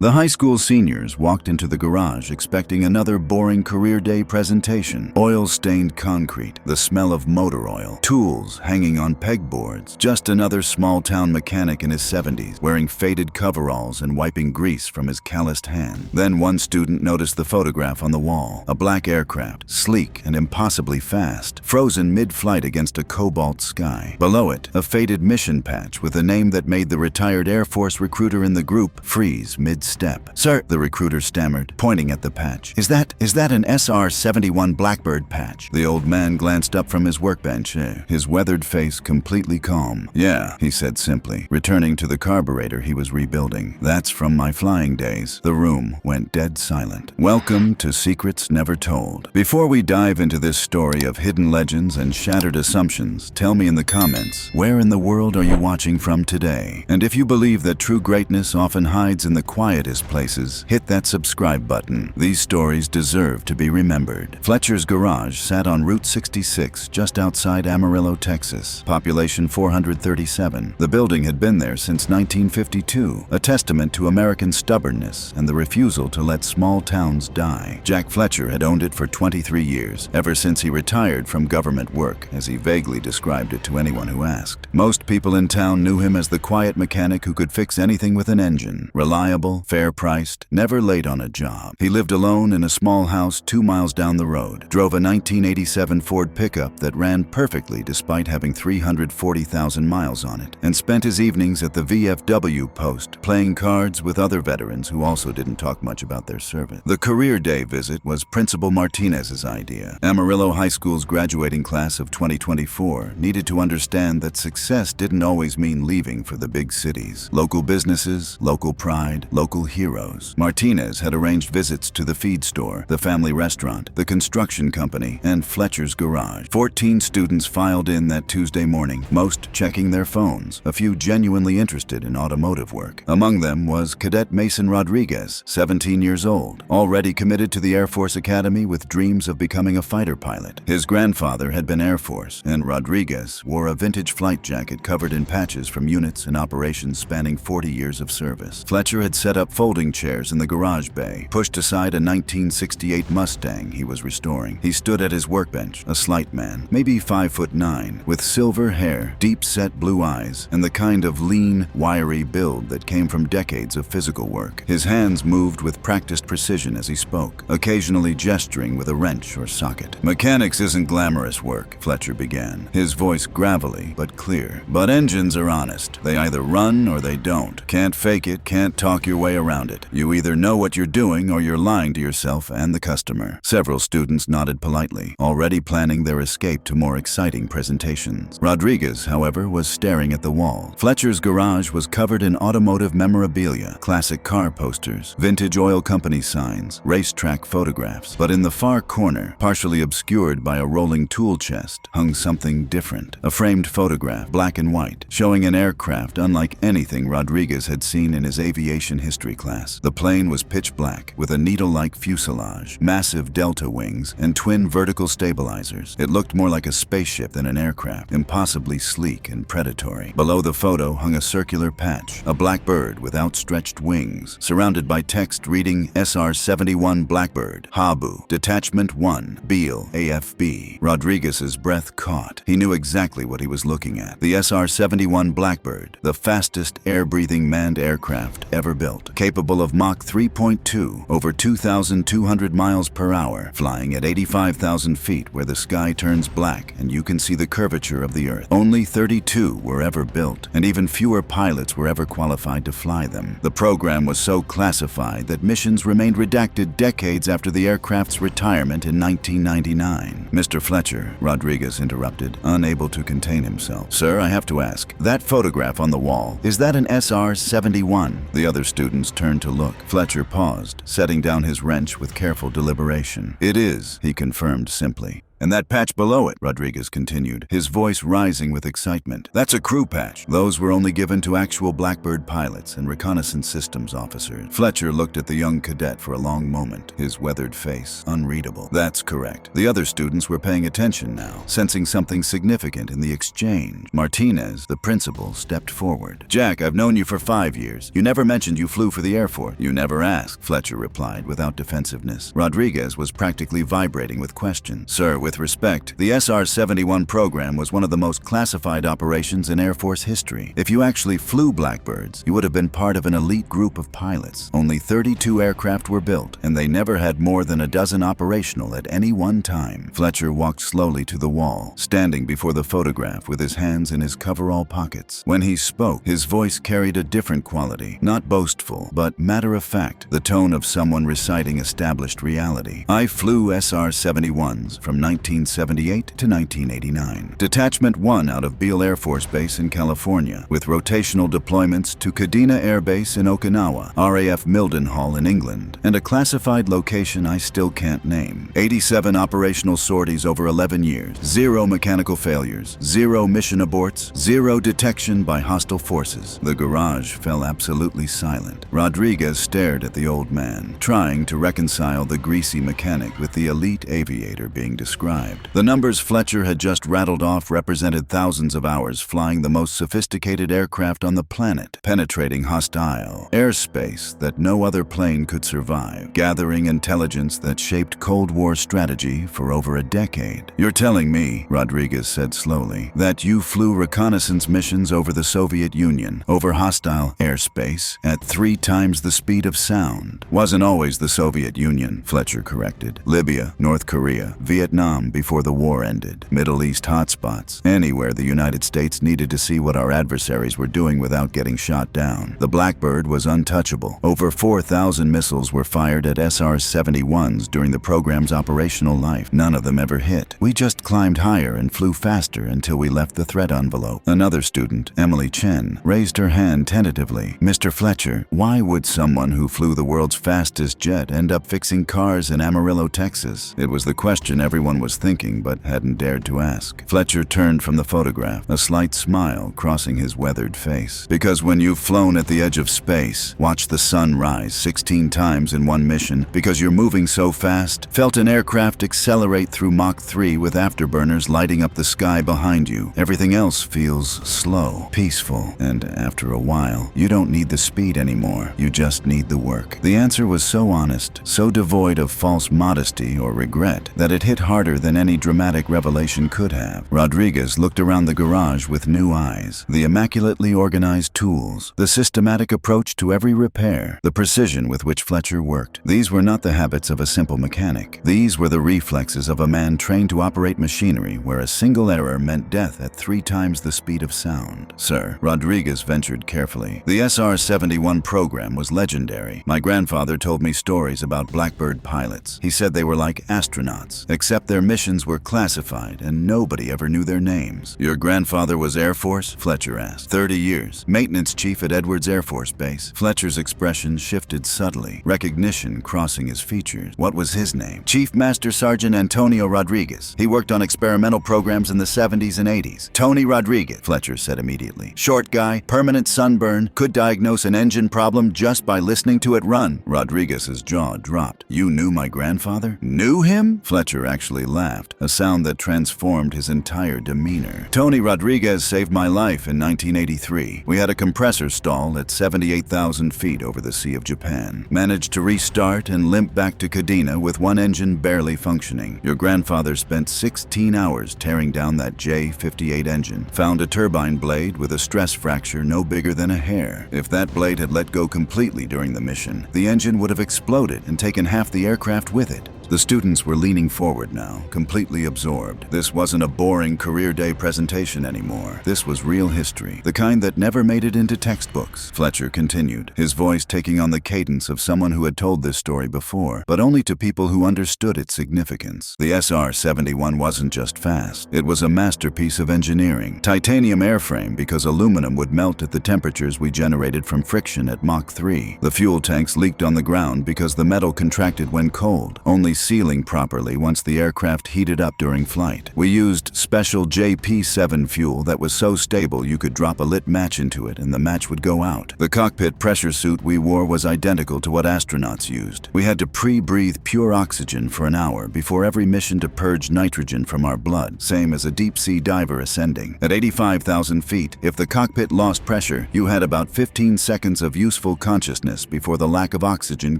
The high school seniors walked into the garage expecting another boring career day presentation. Oil-stained concrete, the smell of motor oil, tools hanging on pegboards. Just another small-town mechanic in his 70s, wearing faded coveralls and wiping grease from his calloused hand. Then one student noticed the photograph on the wall. A black aircraft, sleek and impossibly fast, frozen mid-flight against a cobalt sky. Below it, a faded mission patch with a name that made the retired Air Force recruiter in the group freeze mid-step. "Sir," the recruiter stammered, pointing at the patch. Is that an SR-71 Blackbird patch?" The old man glanced up from his workbench, his weathered face completely calm. "Yeah," he said simply, returning to the carburetor he was rebuilding. "That's from my flying days." The room went dead silent. Welcome to Secrets Never Told. Before we dive into this story of hidden legends and shattered assumptions, tell me in the comments, where in the world are you watching from today? And if you believe that true greatness often hides in the quietest places, hit that subscribe button. These stories deserve to be remembered. Fletcher's garage sat on Route 66, just outside Amarillo, Texas. Population 437. The building had been there since 1952, a testament to American stubbornness and the refusal to let small towns die. Jack Fletcher had owned it for 23 years, ever since he retired from government work, as he vaguely described it to anyone who asked. Most people in town knew him as the quiet mechanic who could fix anything with an engine. Reliable, fair-priced, never late on a job. He lived alone in a small house 2 miles down the road, drove a 1987 Ford pickup that ran perfectly despite having 340,000 miles on it, and spent his evenings at the VFW post playing cards with other veterans who also didn't talk much about their service. The career day visit was Principal Martinez's idea. Amarillo High School's graduating class of 2024 needed to understand that success didn't always mean leaving for the big cities. Local businesses, local pride, local heroes. Martinez had arranged visits to the feed store, the family restaurant, the construction company, and Fletcher's garage. 14 students filed in that Tuesday morning, most checking their phones, a few genuinely interested in automotive work. Among them was Cadet Mason Rodriguez, 17 years old, already committed to the Air Force Academy with dreams of becoming a fighter pilot. His grandfather had been Air Force, and Rodriguez wore a vintage flight jacket covered in patches from units and operations spanning 40 years of service. Fletcher had set up folding chairs in the garage bay, pushed aside a 1968 Mustang he was restoring. He stood at his workbench, a slight man, maybe 5'9", with silver hair, deep-set blue eyes, and the kind of lean, wiry build that came from decades of physical work. His hands moved with practiced precision as he spoke, occasionally gesturing with a wrench or socket. "Mechanics isn't glamorous work," Fletcher began, his voice gravelly but clear. "But engines are honest. They either run or they don't. Can't fake it, can't talk your way around it. You either know what you're doing or you're lying to yourself and the customer." Several students nodded politely, already planning their escape to more exciting presentations. Rodriguez, however, was staring at the wall. Fletcher's garage was covered in automotive memorabilia, classic car posters, vintage oil company signs, racetrack photographs. But in the far corner, partially obscured by a rolling tool chest, hung something different. A framed photograph, black and white, showing an aircraft unlike anything Rodriguez had seen in his aviation history class. The plane was pitch black, with a needle-like fuselage, massive delta wings, and twin vertical stabilizers. It looked more like a spaceship than an aircraft, impossibly sleek and predatory. Below the photo hung a circular patch, a Blackbird with outstretched wings, surrounded by text reading SR-71 Blackbird, Habu, Detachment 1, Beale, AFB. Rodriguez's breath caught. He knew exactly what he was looking at. The SR-71 Blackbird, the fastest air-breathing manned aircraft ever built, capable of Mach 3.2, over 2,200 miles per hour, flying at 85,000 feet where the sky turns black and you can see the curvature of the Earth. Only 32 were ever built, and even fewer pilots were ever qualified to fly them. The program was so classified that missions remained redacted decades after the aircraft's retirement in 1999. "Mr. Fletcher," Rodriguez interrupted, unable to contain himself. "Sir, I have to ask, that photograph on the wall, is that an SR-71? The other students turned to look. Fletcher paused, setting down his wrench with careful deliberation. "It is," he confirmed simply. And that patch below it, Rodriguez continued, his voice rising with excitement. That's a crew patch. Those were only given to actual Blackbird pilots and reconnaissance systems officers. Fletcher looked at the young cadet for a long moment, his weathered face unreadable. That's correct. The other students were paying attention now, sensing something significant in the exchange. Martinez, the principal, stepped forward. Jack, I've known you for 5 years. You never mentioned you flew for the Air Force. You never asked, Fletcher replied without defensiveness. Rodriguez was practically vibrating with questions. Sir, with respect, the SR-71 program was one of the most classified operations in Air Force history. If you actually flew Blackbirds, you would have been part of an elite group of pilots. Only 32 aircraft were built, and they never had more than a dozen operational at any one time. Fletcher walked slowly to the wall, standing before the photograph with his hands in his coverall pockets. When he spoke, his voice carried a different quality, not boastful, but matter-of-fact, the tone of someone reciting established reality. I flew SR-71s from 1978 to 1989. Detachment 1 out of Beale Air Force Base in California, with rotational deployments to Kadena Air Base in Okinawa, RAF Mildenhall in England, and a classified location I still can't name. 87 operational sorties over 11 years, 0 mechanical failures, 0 mission aborts, 0 detection by hostile forces. The garage fell absolutely silent. Rodriguez stared at the old man, trying to reconcile the greasy mechanic with the elite aviator being described. The numbers Fletcher had just rattled off represented thousands of hours flying the most sophisticated aircraft on the planet, penetrating hostile airspace that no other plane could survive, gathering intelligence that shaped Cold War strategy for over a decade. You're telling me, Rodriguez said slowly, that you flew reconnaissance missions over the Soviet Union, over hostile airspace, at 3 times the speed of sound. Wasn't always the Soviet Union, Fletcher corrected. Libya, North Korea, Vietnam before the war ended, Middle East hotspots, anywhere the United States needed to see what our adversaries were doing without getting shot down. The Blackbird was untouchable. Over 4,000 missiles were fired at SR-71s during the program's operational life. None of them ever hit. We just climbed higher and flew faster until we left the threat envelope. Another student, Emily Chen, raised her hand tentatively. Mr. Fletcher, why would someone who flew the world's fastest jet end up fixing cars in Amarillo, Texas? It was the question everyone was thinking but hadn't dared to ask. Fletcher turned from the photograph, a slight smile crossing his weathered face. Because when you've flown at the edge of space, watched the sun rise 16 times in one mission, because you're moving so fast, felt an aircraft accelerate through Mach 3 with afterburners lighting up the sky behind you, everything else feels slow, peaceful, and after a while, you don't need the speed anymore, you just need the work. The answer was so honest, so devoid of false modesty or regret, that it hit harder than any dramatic revelation could have. Rodriguez looked around the garage with new eyes. The immaculately organized tools, the systematic approach to every repair, the precision with which Fletcher worked. These were not the habits of a simple mechanic. These were the reflexes of a man trained to operate machinery where a single error meant death at 3 times the speed of sound. Sir, Rodriguez ventured carefully. The SR-71 program was legendary. My grandfather told me stories about Blackbird pilots. He said they were like astronauts, except their missions were classified and nobody ever knew their names. Your grandfather was Air Force? Fletcher asked. 30 years. Maintenance chief at Edwards Air Force Base. Fletcher's expression shifted subtly, recognition crossing his features. What was his name? Chief Master Sergeant Antonio Rodriguez. He worked on experimental programs in the 70s and 80s. Tony Rodriguez, Fletcher said immediately. Short guy, permanent sunburn, could diagnose an engine problem just by listening to it run. Rodriguez's jaw dropped. You knew my grandfather? Knew him? Fletcher actually laughed, a sound that transformed his entire demeanor. Tony Rodriguez saved my life in 1983. We had a compressor stall at 78,000 feet over the Sea of Japan. Managed to restart and limp back to Kadena with one engine barely functioning. Your grandfather spent 16 hours tearing down that J-58 engine. Found a turbine blade with a stress fracture no bigger than a hair. If that blade had let go completely during the mission, the engine would have exploded and taken half the aircraft with it. The students were leaning forward now, completely absorbed. This wasn't a boring career day presentation anymore. This was real history, the kind that never made it into textbooks. Fletcher continued, his voice taking on the cadence of someone who had told this story before, but only to people who understood its significance. The SR-71 wasn't just fast. It was a masterpiece of engineering. Titanium airframe because aluminum would melt at the temperatures we generated from friction at Mach 3. The fuel tanks leaked on the ground because the metal contracted when cold. Only sealing properly once the aircraft heated up during flight. We used special JP7 fuel that was so stable you could drop a lit match into it and the match would go out. The cockpit pressure suit we wore was identical to what astronauts used. We had to pre-breathe pure oxygen for an hour before every mission to purge nitrogen from our blood, same as a deep-sea diver ascending. At 85,000 feet, if the cockpit lost pressure, you had about 15 seconds of useful consciousness before the lack of oxygen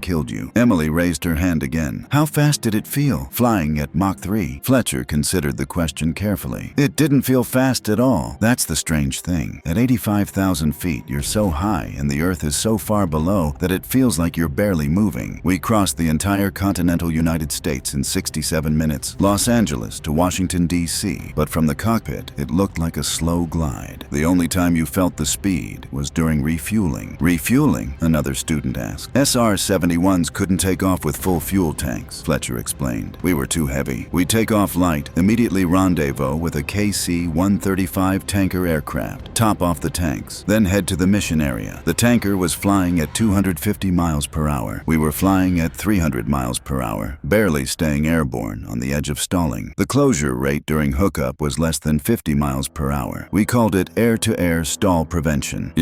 killed you. Emily raised her hand again. How fast did it feel, flying at Mach 3? Fletcher considered the question carefully. It didn't feel fast at all. That's the strange thing. At 85,000 feet, you're so high and the Earth is so far below that it feels like you're barely moving. We crossed the entire continental United States in 67 minutes, Los Angeles to Washington, D.C., but from the cockpit, it looked like a slow glide. The only time you felt the speed was during refueling. Refueling? Another student asked. SR-71s couldn't take off with full fuel tanks, Fletcher explained. We were too heavy. We'd take off light, immediately rendezvous with a KC-135 tanker aircraft, top off the tanks, then head to the mission area. The tanker was flying at 250 miles per hour. We were flying at 300 miles per hour, barely staying airborne, on the edge of stalling. The closure rate during hookup was less than 50 miles per hour. We called it air-to-air stall prevention.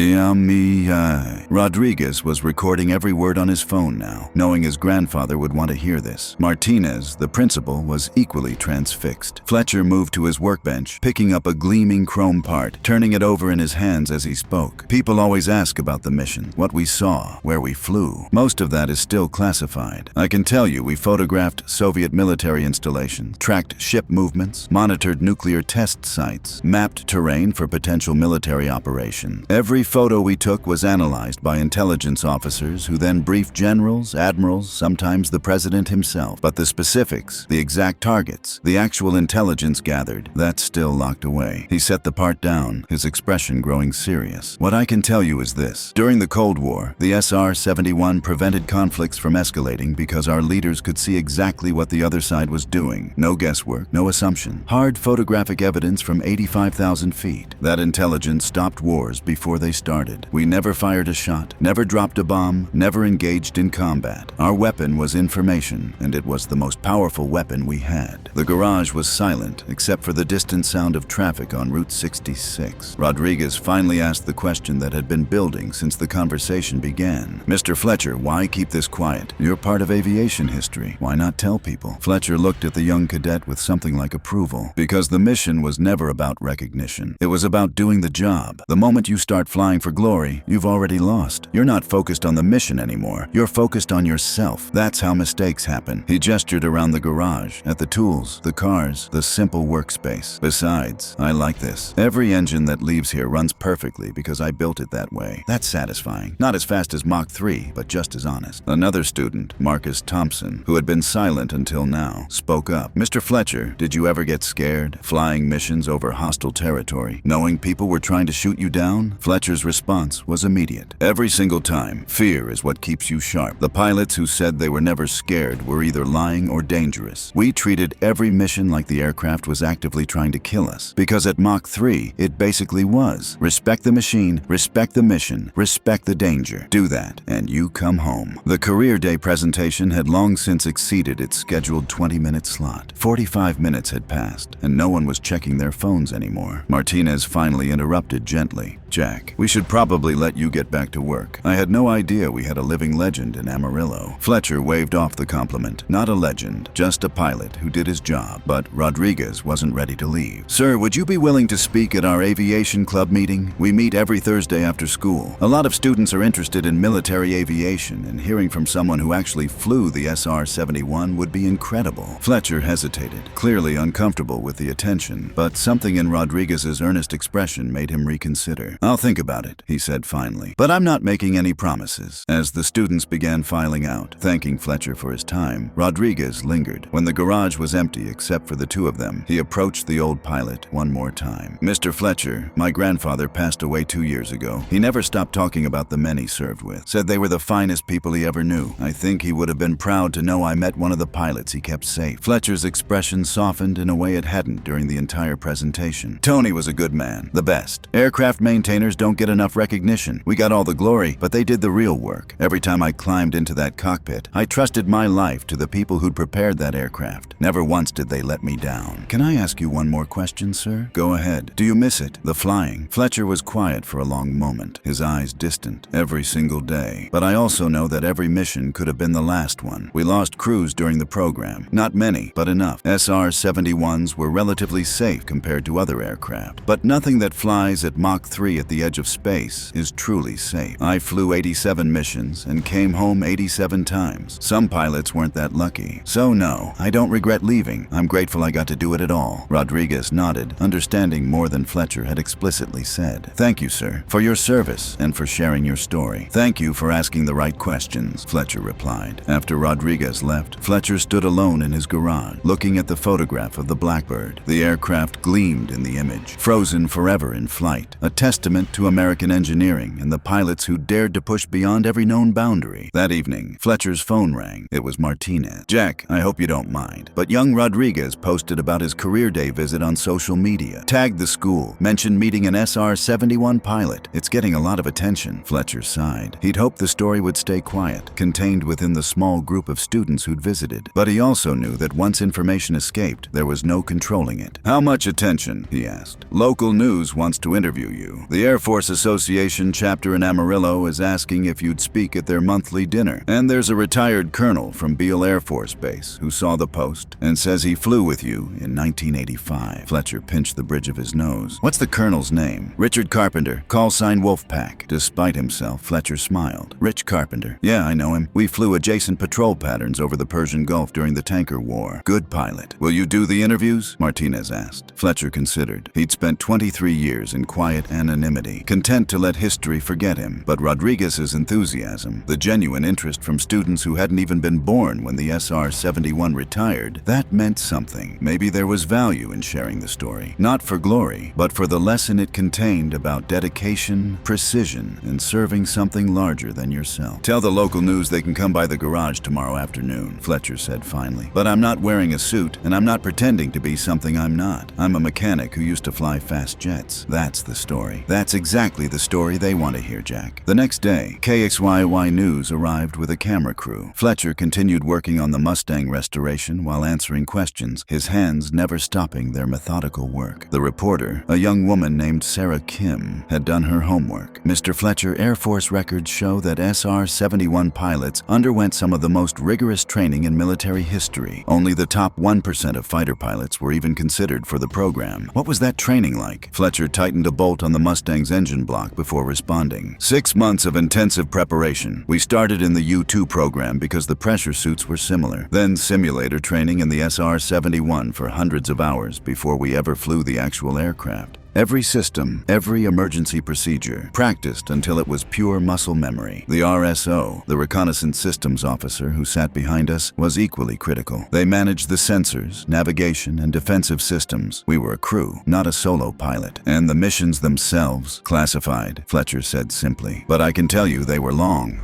Rodriguez was recording every word on his phone now, knowing his grandfather would want to hear this. Martinez, the principal, was equally transfixed. Fletcher moved to his workbench, picking up a gleaming chrome part, turning it over in his hands as he spoke. People always ask about the mission, what we saw, where we flew. Most of that is still classified. I can tell you we photographed Soviet military installations, tracked ship movements, monitored nuclear test sites, mapped terrain for potential military operations. Every photo we took was analyzed by intelligence officers who then briefed generals, admirals, sometimes the president himself. But the specifics, the exact targets, the actual intelligence gathered, that's still locked away. He set the part down, his expression growing serious. What I can tell you is this. During the Cold War, the SR-71 prevented conflicts from escalating because our leaders could see exactly what the other side was doing. No guesswork, no assumption. Hard photographic evidence from 85,000 feet. That intelligence stopped wars before they started. We never fired a shot, never dropped a bomb, never engaged in combat. Our weapon was information, and it was the most powerful weapon we had. The garage was silent, except for the distant sound of traffic on Route 66. Rodriguez finally asked the question that had been building since the conversation began. Mr. Fletcher, why keep this quiet? You're part of aviation history. Why not tell people? Fletcher looked at the young cadet with something like approval. Because the mission was never about recognition. It was about doing the job. The moment you start flying for glory, you've already lost. You're not focused on the mission anymore. You're focused on yourself. That's how mistakes happen. He gestured around the garage, at the tools, the cars, the simple workspace. Besides, I like this. Every engine that leaves here runs perfectly because I built it that way. That's satisfying. Not as fast as Mach 3, but just as honest. Another student, Marcus Thompson, who had been silent until now, spoke up. Mr. Fletcher, did you ever get scared? Flying missions over hostile territory, knowing people were trying to shoot you down? Fletcher's response was immediate. Every single time, fear is what keeps you sharp. The pilots who said they were never scared were either lying or dangerous. We treated every mission like the aircraft was actively trying to kill us. Because at Mach 3, it basically was. Respect the machine, respect the mission, respect the danger. Do that, and you come home. The career day presentation had long since exceeded its scheduled 20-minute slot. 45 minutes had passed, and no one was checking their phones anymore. Martinez finally interrupted gently. Jack, we should probably let you get back to work. I had no idea we had a living legend in Amarillo. Fletcher waved off the compliment. Not a legend, just a pilot who did his job. But Rodriguez wasn't ready to leave. Sir, would you be willing to speak at our aviation club meeting? We meet every Thursday after school. A lot of students are interested in military aviation, and hearing from someone who actually flew the SR-71 would be incredible. Fletcher hesitated, clearly uncomfortable with the attention, but something in Rodriguez's earnest expression made him reconsider. I'll think about it, he said finally, but I'm not making any promises. As the students began filing out, thanking Fletcher for his time, Rodriguez lingered. When the garage was empty except for the two of them, he approached the old pilot one more time. Mr. Fletcher, my grandfather passed away 2 years ago. He never stopped talking about the men he served with. Said they were the finest people he ever knew. I think he would have been proud to know I met one of the pilots he kept safe. Fletcher's expression softened in a way it hadn't during the entire presentation. Tony was a good man, the best. Aircraft maintainer maintainers don't get enough recognition. We got all the glory, but they did the real work. Every time I climbed into that cockpit, I trusted my life to the people who'd prepared that aircraft. Never once did they let me down. Can I ask you one more question, sir? Go ahead. Do you miss it? The flying? Fletcher was quiet for a long moment, his eyes distant. Every single day. But I also know that every mission could have been the last one. We lost crews during the program. Not many, but enough. SR-71s were relatively safe compared to other aircraft. But nothing that flies at Mach 3 at the edge of space is truly safe. I flew 87 missions and came home 87 times. Some pilots weren't that lucky. So no, I don't regret leaving. I'm grateful I got to do it at all. Rodriguez nodded, understanding more than Fletcher had explicitly said. Thank you, sir, for your service and for sharing your story. Thank you for asking the right questions, Fletcher replied. After Rodriguez left, Fletcher stood alone in his garage, looking at the photograph of the Blackbird. The aircraft gleamed in the image, frozen forever in flight, a testament to American engineering and the pilots who dared to push beyond every known boundary. That evening, Fletcher's phone rang. It was Martinez. Jack, I hope you don't mind, but young Rodriguez posted about his career day visit on social media, tagged the school, mentioned meeting an SR-71 pilot. It's getting a lot of attention. Fletcher sighed. He'd hoped the story would stay quiet, contained within the small group of students who'd visited. But he also knew that once information escaped, there was no controlling it. How much attention? He asked. Local news wants to interview you. The Air Force Association chapter in Amarillo is asking if you'd speak at their monthly dinner. And there's a retired colonel from Beale Air Force Base who saw the post and says he flew with you in 1985. Fletcher pinched the bridge of his nose. What's the colonel's name? Richard Carpenter, call sign Wolfpack. Despite himself, Fletcher smiled. Rich Carpenter. Yeah, I know him. We flew adjacent patrol patterns over the Persian Gulf during the tanker war. Good pilot. Will you do the interviews? Martinez asked. Fletcher considered. He'd spent 23 years in quiet anonymity, content to let history forget him. But Rodriguez's enthusiasm, the genuine interest from students who hadn't even been born when the SR-71 retired, that meant something. Maybe there was value in sharing the story. Not for glory, but for the lesson it contained about dedication, precision, and serving something larger than yourself. Tell the local news they can come by the garage tomorrow afternoon, Fletcher said finally. But I'm not wearing a suit, and I'm not pretending to be something I'm not. I'm a mechanic who used to fly fast jets. That's the story. That's exactly the story they want to hear, Jack. The next day, KXYY News arrived with a camera crew. Fletcher continued working on the Mustang restoration while answering questions, his hands never stopping their methodical work. The reporter, a young woman named Sarah Kim, had done her homework. Mr. Fletcher, Air Force records show that SR-71 pilots underwent some of the most rigorous training in military history. Only the top 1% of fighter pilots were even considered for the program. What was that training like? Fletcher tightened a bolt on the Mustang's engine block before responding. 6 months of intensive preparation. We started in the U-2 program because the pressure suits were similar. Then simulator training in the SR-71 for hundreds of hours before we ever flew the actual aircraft. Every system, every emergency procedure, practiced until it was pure muscle memory. The RSO, the reconnaissance systems officer who sat behind us, was equally critical. They managed the sensors, navigation, and defensive systems. We were a crew, not a solo pilot. And the missions themselves, classified, Fletcher said simply. But I can tell you they were long.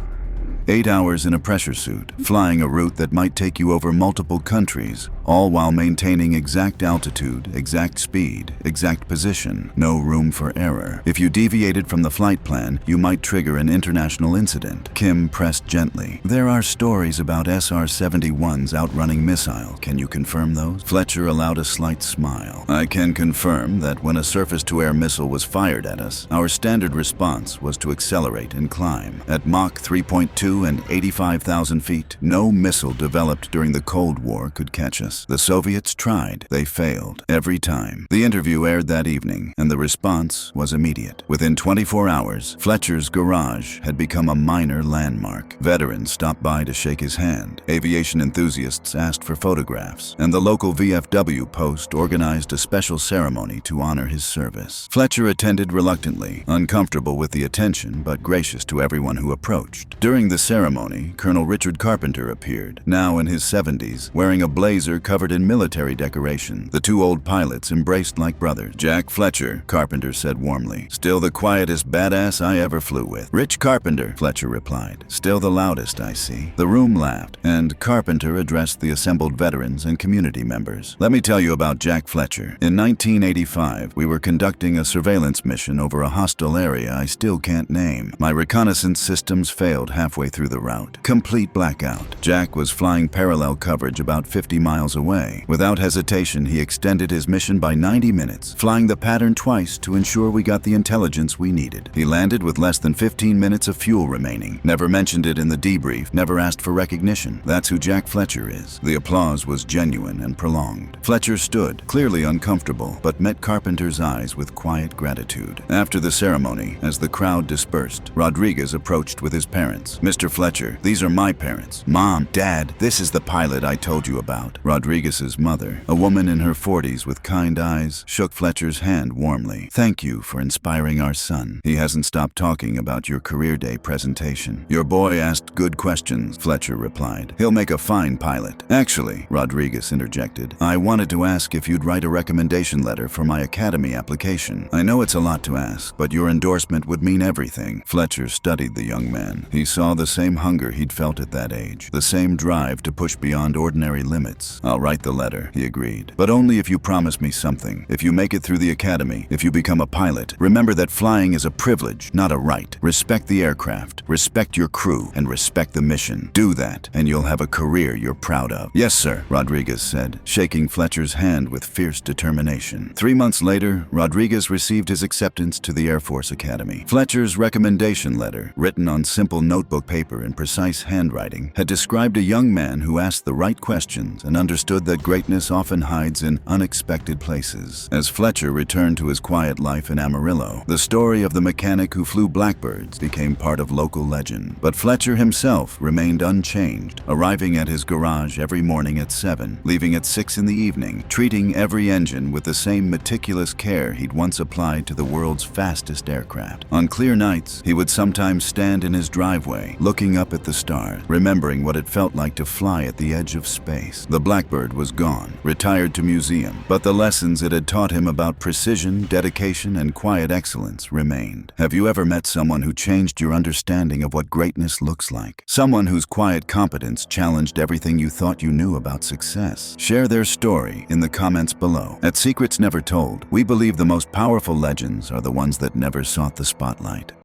8 hours in a pressure suit, flying a route that might take you over multiple countries, all while maintaining exact altitude, exact speed, exact position, no room for error. If you deviated from the flight plan, you might trigger an international incident. Kim pressed gently. There are stories about SR-71s outrunning missile. Can you confirm those? Fletcher allowed a slight smile. I can confirm that when a surface-to-air missile was fired at us, our standard response was to accelerate and climb. At Mach 3.2 and 85,000 feet, no missile developed during the Cold War could catch us. The Soviets tried. They failed. Every time. The interview aired that evening, and the response was immediate. Within 24 hours, Fletcher's garage had become a minor landmark. Veterans stopped by to shake his hand. Aviation enthusiasts asked for photographs, and the local VFW post organized a special ceremony to honor his service. Fletcher attended reluctantly, uncomfortable with the attention, but gracious to everyone who approached. During the ceremony, Colonel Richard Carpenter appeared, now in his 70s, wearing a blazer covered in military decoration. The two old pilots embraced like brothers. "Jack Fletcher," Carpenter said warmly. "Still the quietest badass I ever flew with." "Rich Carpenter," Fletcher replied. "Still the loudest, I see." The room laughed, and Carpenter addressed the assembled veterans and community members. "Let me tell you about Jack Fletcher. In 1985, we were conducting a surveillance mission over a hostile area I still can't name. My reconnaissance systems failed halfway through the route. Complete blackout. Jack was flying parallel coverage about 50 miles away. Without hesitation, he extended his mission by 90 minutes, flying the pattern twice to ensure we got the intelligence we needed. He landed with less than 15 minutes of fuel remaining. Never mentioned it in the debrief, never asked for recognition. That's who Jack Fletcher is." The applause was genuine and prolonged. Fletcher stood, clearly uncomfortable, but met Carpenter's eyes with quiet gratitude. After the ceremony, as the crowd dispersed, Rodriguez approached with his parents. "Mr. Fletcher, these are my parents. Mom, Dad, this is the pilot I told you about." Rodriguez's mother, a woman in her 40s with kind eyes, shook Fletcher's hand warmly. "Thank you for inspiring our son. He hasn't stopped talking about your career day presentation." "Your boy asked good questions," Fletcher replied. "He'll make a fine pilot." "Actually," Rodriguez interjected, "I wanted to ask if you'd write a recommendation letter for my academy application. I know it's a lot to ask, but your endorsement would mean everything." Fletcher studied the young man. He saw the same hunger he'd felt at that age, the same drive to push beyond ordinary limits. "I'll write the letter," he agreed. "But only if you promise me something. If you make it through the academy, if you become a pilot, remember that flying is a privilege, not a right. Respect the aircraft, respect your crew, and respect the mission. Do that, and you'll have a career you're proud of." "Yes, sir," Rodriguez said, shaking Fletcher's hand with fierce determination. 3 months later, Rodriguez received his acceptance to the Air Force Academy. Fletcher's recommendation letter, written on simple notebook paper in precise handwriting, had described a young man who asked the right questions and understood that greatness often hides in unexpected places. As Fletcher returned to his quiet life in Amarillo, the story of the mechanic who flew Blackbirds became part of local legend. But Fletcher himself remained unchanged, arriving at his garage every morning at 7, leaving at 6 in the evening, treating every engine with the same meticulous care he'd once applied to the world's fastest aircraft. On clear nights, he would sometimes stand in his driveway, looking up at the stars, remembering what it felt like to fly at the edge of space. The Blackbird was gone, retired to museum, but the lessons it had taught him about precision, dedication, and quiet excellence remained. Have you ever met someone who changed your understanding of what greatness looks like? Someone whose quiet competence challenged everything you thought you knew about success? Share their story in the comments below. At Secrets Never Told, we believe the most powerful legends are the ones that never sought the spotlight.